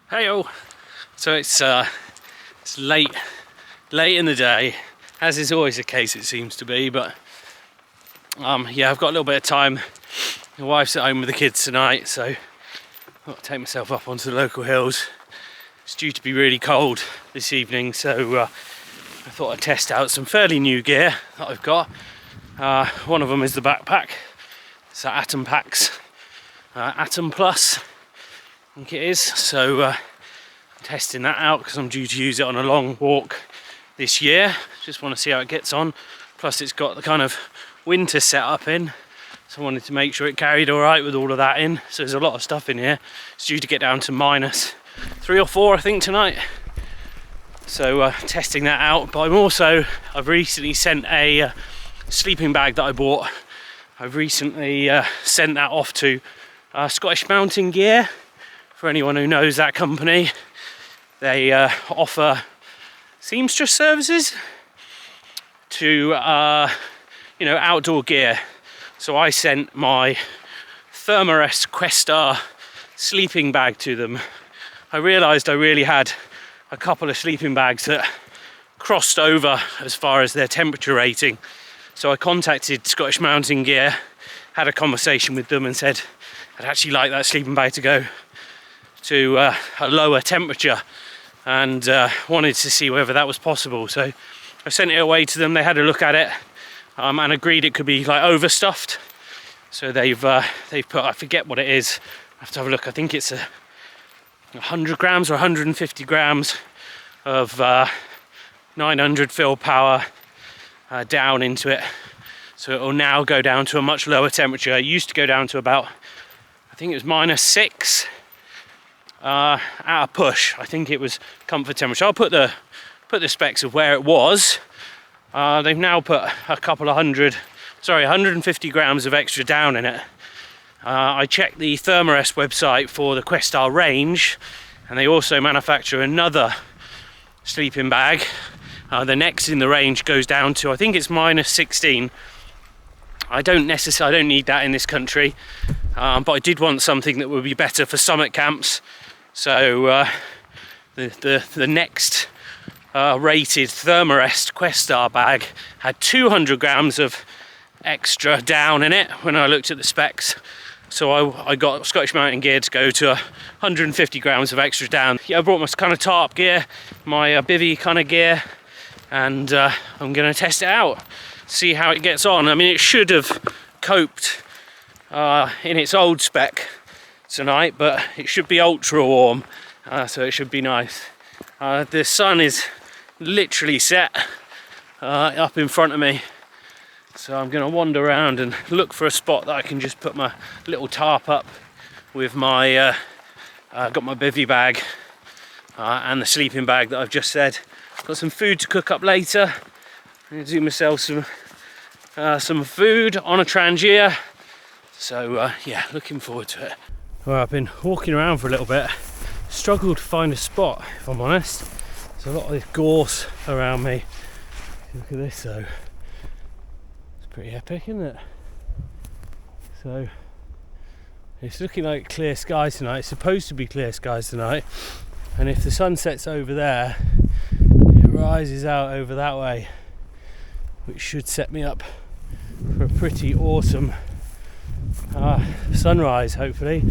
Hey-o! So it's late in the day, as is always the case it seems to be, but yeah, I've got a little bit of time. My wife's at home with the kids tonight, so I'll take myself up onto the local hills. It's due to be really cold this evening, so I thought I'd test out some fairly new gear that I've got. One of them is the backpack. It's Atom Packs, Atom Plus, I think it is. So I'm testing that out because I'm due to use it on a long walk this year. Just want to see how it gets on. Plus it's got the kind of winter setup in, so I wanted to make sure it carried all right with all of that in. So there's a lot of stuff in here. It's due to get down to -3 or 4 I think tonight. So testing that out. But I've recently sent a sleeping bag that I bought. I've recently sent that off to Scottish Mountain Gear. For anyone who knows that company, they offer seamstress services to outdoor gear. So I sent my Thermarest Questar sleeping bag to them. I realised I really had a couple of sleeping bags that crossed over as far as their temperature rating. So I contacted Scottish Mountain Gear, had a conversation with them and said I'd actually like that sleeping bag to go to a lower temperature, and wanted to see whether that was possible. So I sent it away to them. They had a look at it and agreed it could be like overstuffed. So they've put, I forget what it is, I have to have a look. I think it's 100 grams or 150 grams of 900 fill power down into it. So it will now go down to a much lower temperature. It used to go down to about, I think it was -6 at a push. I think it was comfort temperature. I'll put the specs of where it was. They've now put a couple of 150 grams of extra down in it. I checked the Thermarest website for the Questar range, and they also manufacture another sleeping bag. The next in the range goes down to, I think it's -16. I don't need that in this country, but I did want something that would be better for summit camps. So the next rated Thermarest Questar bag had 200 grams of extra down in it when I looked at the specs. So I got Scottish Mountain Gear to go to 150 grams of extra down. Yeah, I brought my kind of Tarp gear, my Bivvy kind of gear, and I'm going to test it out, see how it gets on. I mean, it should have coped in its old spec tonight, but it should be ultra warm, so it should be nice. The sun is literally set up in front of me, so I'm going to wander around and look for a spot that I can just put my little tarp up with my got my bivvy bag and the sleeping bag that I've just said. Got some food to cook up later. I'm going to do myself some food on a Trangia, so yeah, looking forward to it. Well, I've been walking around for a little bit, struggled to find a spot, if I'm honest. There's a lot of this gorse around me. Look at this though. It's pretty epic, isn't it? So it's looking like clear skies tonight. It's supposed to be clear skies tonight, and if the sun sets over there, it rises out over that way, which should set me up for a pretty awesome sunrise, hopefully.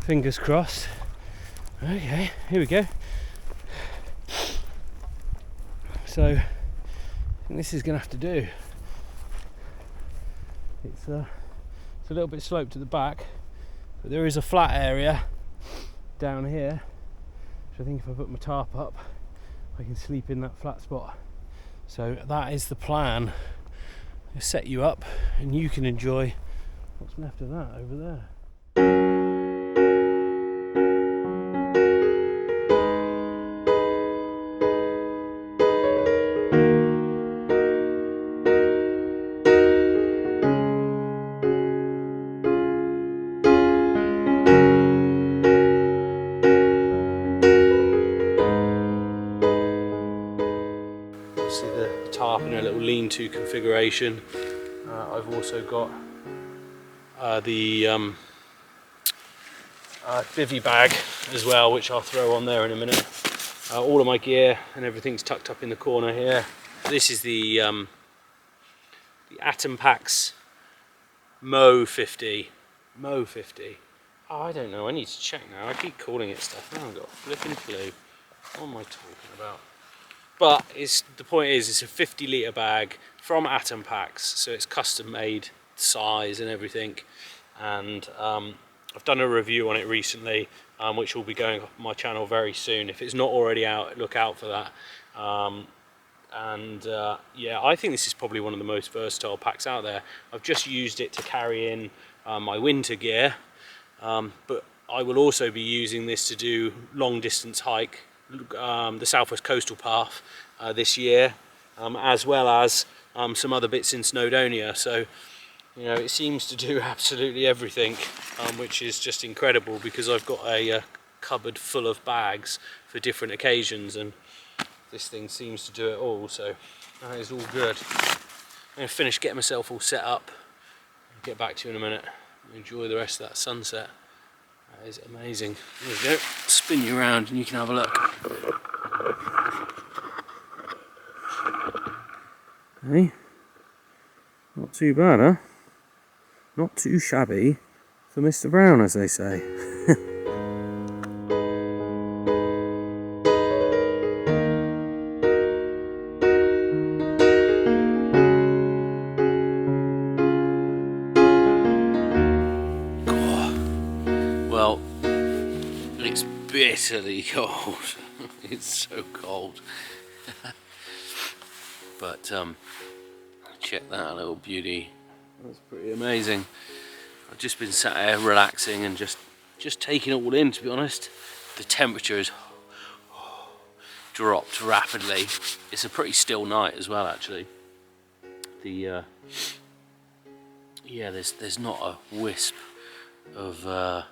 Fingers crossed. Okay, here we go. So I think this is going to have to do. It's a little bit sloped at the back, but there is a flat area down here, which I think if I put my tarp up, I can sleep in that flat spot. So that is the plan. I'll set you up and you can enjoy what's left of that over there. See the tarp in a little lean-to configuration. I've also got the bivvy bag as well, which I'll throw on there in a minute. All of my gear and everything's tucked up in the corner here. This is the Atom Packs Mo 50. Mo 50. Oh, I don't know, I need to check now. I keep calling it stuff. I haven't got a flipping clue. What am I talking about? But the point is, it's a 50-litre bag from Atom Packs, so it's custom made, size and everything. And I've done a review on it recently, which will be going up on my channel very soon. If it's not already out, look out for that. Yeah, I think this is probably one of the most versatile packs out there. I've just used it to carry in my winter gear, but I will also be using this to do long distance hike, the Southwest Coastal Path this year, as well as some other bits in Snowdonia. So, you know, it seems to do absolutely everything, which is just incredible, because I've got a cupboard full of bags for different occasions, and this thing seems to do it all, so that is all good. I'm going to finish getting myself all set up, I'll get back to you in a minute, enjoy the rest of that sunset. That is amazing. There we go, spin you around and you can have a look. Hey, not too bad, huh? Not too shabby for Mr. Brown, as they say. Well, it's bitterly cold. It's so cold. But check that little beauty. That's pretty amazing. I've just been sat here relaxing and just taking it all in, to be honest. The temperature has dropped rapidly. It's a pretty still night as well, actually. Yeah, there's not a wisp of a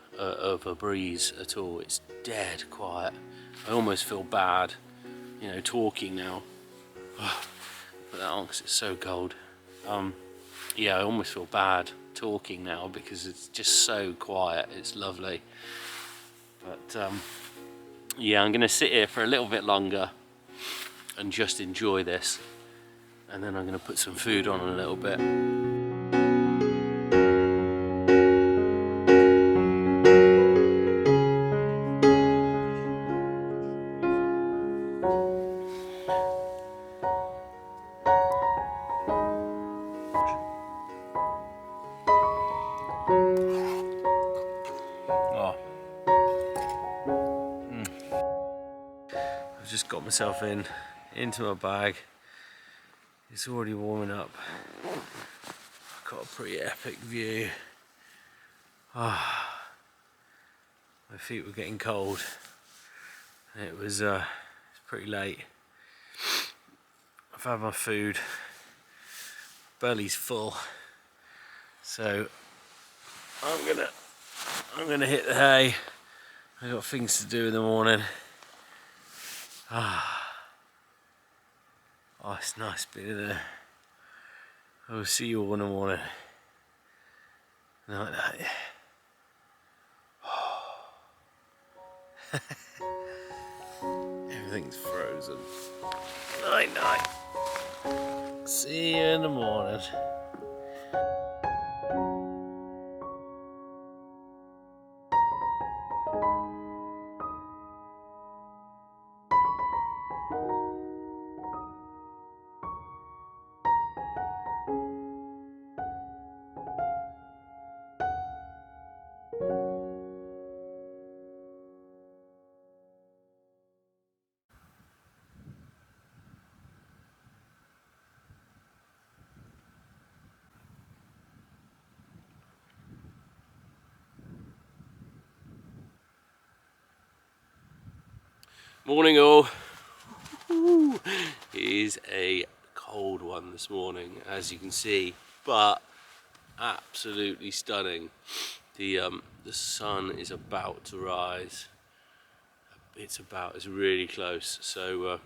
breeze at all. It's dead quiet. I almost feel bad, you know, talking now. Put that on because it's so cold. Yeah, I almost feel bad talking now because it's just so quiet. It's lovely. But yeah, I'm going to sit here for a little bit longer and just enjoy this, and then I'm going to put some food on in a little bit. I've just got myself into my bag. It's already warming up. I've got a pretty epic view. My feet were getting cold. It was it's pretty late. I've had my food. Belly's full. So I'm gonna hit the hay. I've got things to do in the morning. Oh, it's nice being in there. I will see you all in the morning. Night night. Everything's frozen. Night night. See you in the morning. Morning all. It is a cold one this morning, as you can see, but absolutely stunning. The sun is about to rise. It's really close. So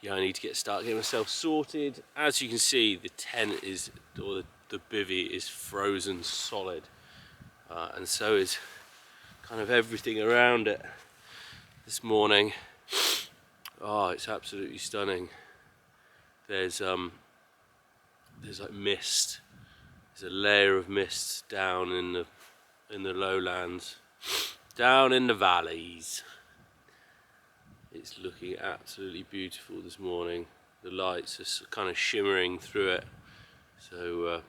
yeah, I need to getting myself sorted. As you can see, the tent is, or the bivvy is frozen solid, and so is kind of everything around it this morning. Oh, it's absolutely stunning. There's like mist. There's a layer of mist down in the lowlands, down in the valleys. It's looking absolutely beautiful this morning. The lights are kind of shimmering through it. So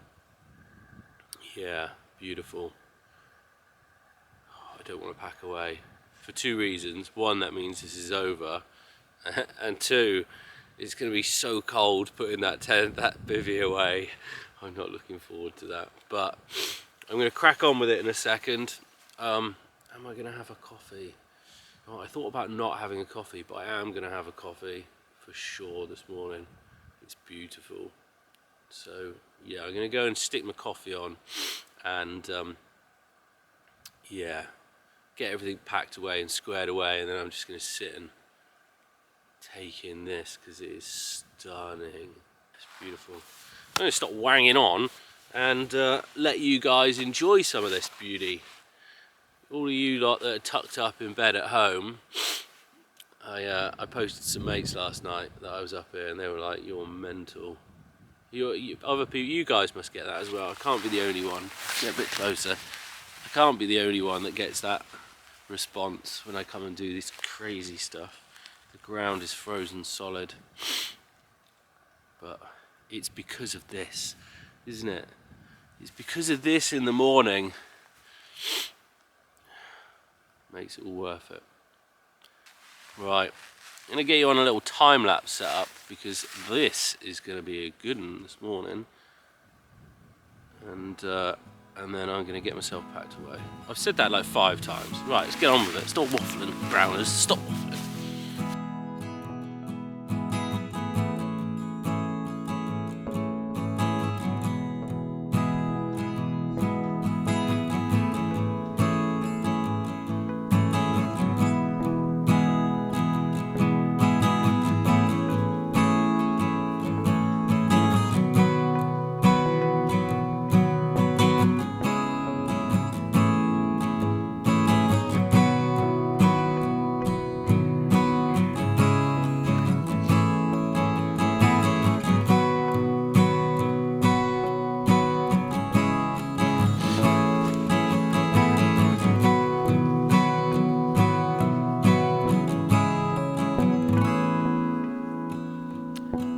yeah, beautiful. Oh, I don't want to pack away for two reasons. One, that means this is over, and two, it's going to be so cold putting that bivvy away. I'm not looking forward to that, but I'm going to crack on with it in a second. Am I going to have a coffee? Oh, I thought about not having a coffee, but I am going to have a coffee for sure this morning. It's beautiful. So yeah, I'm going to go and stick my coffee on and yeah, get everything packed away and squared away, and then I'm just going to sit and take in this because it is stunning. It's beautiful. I'm going to stop wanging on and let you guys enjoy some of this beauty. All of you lot that are tucked up in bed at home, I posted some mates last night that I was up here, and they were like, "You're mental." Other people, you guys must get that as well. I can't be the only one. Get a bit closer. I can't be the only one that gets that response when I come and do this crazy stuff. The ground is frozen solid, but it's because of this, isn't it? It's because of this in the morning. Makes it all worth it. Right, I'm going to get you on a little time-lapse setup because this is going to be a good one this morning. And then I'm going to get myself packed away. I've said that like 5 times. Right, let's get on with it. Stop waffling, Browners. Stop waffling.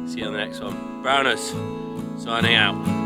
See you on the next one. Browners, signing out.